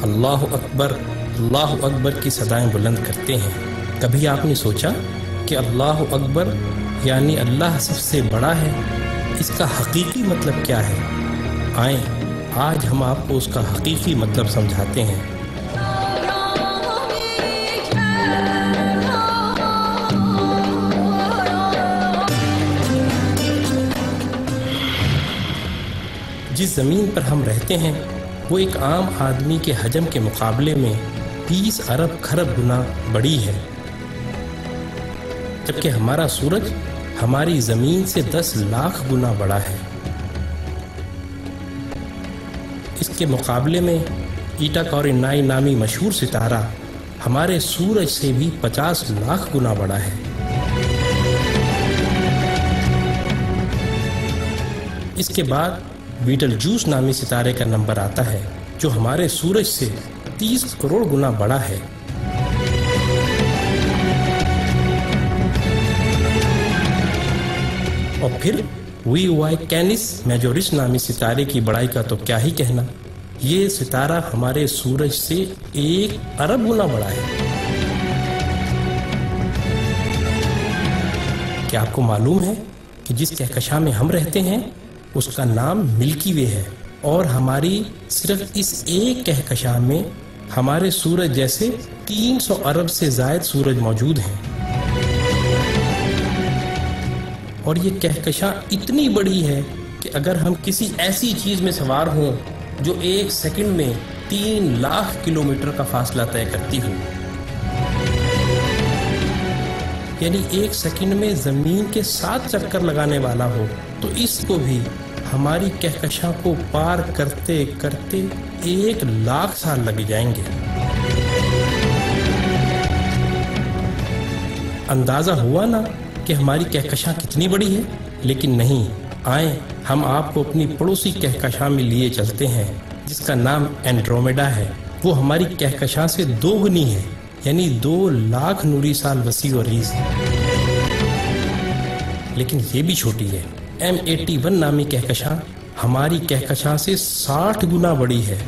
اللہ اکبر کی صدائیں بلند کرتے ہیں۔ کبھی آپ نے سوچا کہ اللہ اکبر یعنی اللہ سب سے بڑا ہے، اس کا حقیقی مطلب کیا ہے؟ آئیں آج ہم آپ کو اس کا حقیقی مطلب سمجھاتے ہیں۔ جس زمین پر ہم رہتے ہیں وہ ایک عام آدمی کے حجم کے مقابلے میں 20 ارب کھرب گنا بڑی ہے، جبکہ ہمارا سورج ہماری زمین سے 10 لاکھ گنا بڑا ہے۔ اس کے مقابلے میں ایٹا کورینائی نامی مشہور ستارہ ہمارے سورج سے بھی 50 لاکھ گنا بڑا ہے۔ اس کے بعد بیٹل جوس نامی ستارے کا نمبر آتا ہے جو ہمارے سورج سے 30 کروڑ گنا بڑا ہے۔ اور پھر وی وائی کینس میجورس نامی ستارے کی بڑائی کا تو کیا ہی کہنا، یہ ستارہ ہمارے سورج سے 1 ارب گنا بڑا ہے۔ کیا آپ کو معلوم ہے کہ جس کہکشاں میں ہم رہتے ہیں اس کا نام ملکی وے ہے، اور ہماری صرف اس ایک کہکشاں میں ہمارے سورج جیسے 300 ارب سے زائد سورج موجود ہیں۔ اور یہ کہکشاں اتنی بڑی ہے کہ اگر ہم کسی ایسی چیز میں سوار ہوں جو 1 سیکنڈ میں 3 لاکھ کلومیٹر کا فاصلہ طے کرتی ہو، یعنی 1 سیکنڈ میں زمین کے 7 چکر لگانے والا ہو، تو اس کو بھی ہماری کہکشاں کو پار کرتے کرتے 1 لاکھ سال لگ جائیں گے۔ اندازہ ہوا نا کہ ہماری کہکشاں کتنی بڑی ہے؟ لیکن نہیں، آئیں ہم آپ کو اپنی پڑوسی کہکشاں میں لیے چلتے ہیں جس کا نام اینڈرومیڈا ہے۔ وہ ہماری کہکشاں سے 2 گنی ہے، یعنی 2 لاکھ نوری سال وسیع و عریض ہے۔ لیکن یہ بھی چھوٹی ہے۔ M81 نامی کہکشاں ہماری کہکشاں سے 60 گنا بڑی ہے،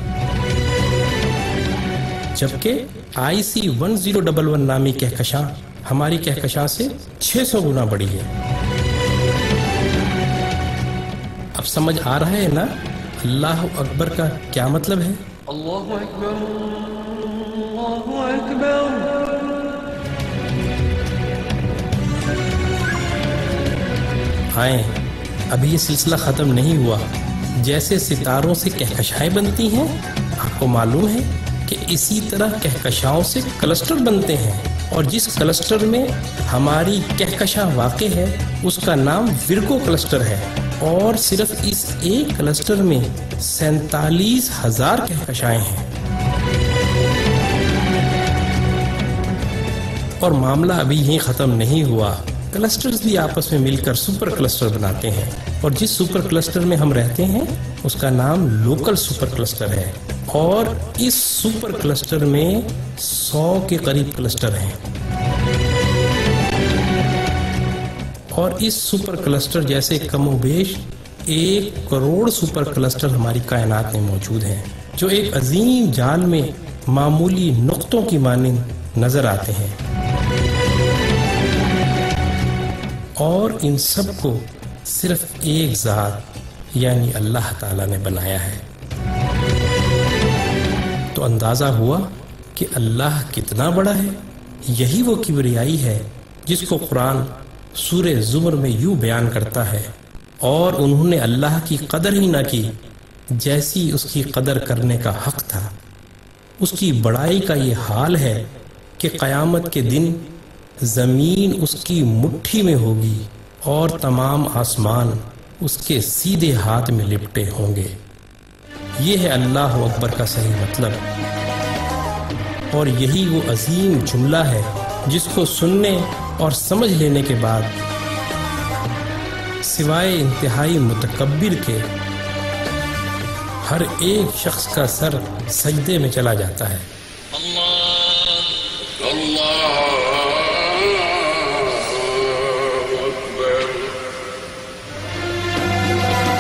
جبکہ IC1011 نامی کہکشاں ہماری کہکشاں سے 600 گنا بڑی ہے۔ اب سمجھ آ رہا ہے نا اللہ اکبر کا کیا مطلب ہے؟ اللہ اکبر، اللہ اکبر۔ آئیں، ابھی یہ سلسلہ ختم نہیں ہوا۔ جیسے ستاروں سے کہکشائیں بنتی ہیں، آپ کو معلوم ہے کہ اسی طرح کہکشاؤں سے کلسٹر بنتے ہیں، اور جس کلسٹر میں ہماری کہکشاں واقع ہے اس کا نام ورگو کلسٹر ہے، اور صرف اس ایک کلسٹر میں 47,000 کہکشائیں ہیں۔ اور معاملہ ابھی یہیں ختم نہیں ہوا، کلسٹرز بھی آپس میں مل کر سپر کلسٹر بناتے ہیں، اور جس سپر کلسٹر میں ہم رہتے ہیں اس کا نام لوکل سپر کلسٹر ہے، اور اس سپر کلسٹر میں 100 کے قریب کلسٹر ہیں، اور اس سپر کلسٹر جیسے کم و بیش 1 کروڑ سپر کلسٹر ہماری کائنات میں موجود ہیں، جو ایک عظیم جال میں معمولی نقطوں کی مانند نظر آتے ہیں، اور ان سب کو صرف ایک ذات یعنی اللہ تعالیٰ نے بنایا ہے۔ تو اندازہ ہوا کہ اللہ کتنا بڑا ہے۔ یہی وہ کبریائی ہے جس کو قرآن سورہ زمر میں یوں بیان کرتا ہے، اور انہوں نے اللہ کی قدر ہی نہ کی جیسی اس کی قدر کرنے کا حق تھا۔ اس کی بڑائی کا یہ حال ہے کہ قیامت کے دن زمین اس کی مٹھی میں ہوگی اور تمام آسمان اس کے سیدھے ہاتھ میں لپٹے ہوں گے۔ یہ ہے اللہ اکبر کا صحیح مطلب، اور یہی وہ عظیم جملہ ہے جس کو سننے اور سمجھ لینے کے بعد سوائے انتہائی متکبر کے ہر ایک شخص کا سر سجدے میں چلا جاتا ہے۔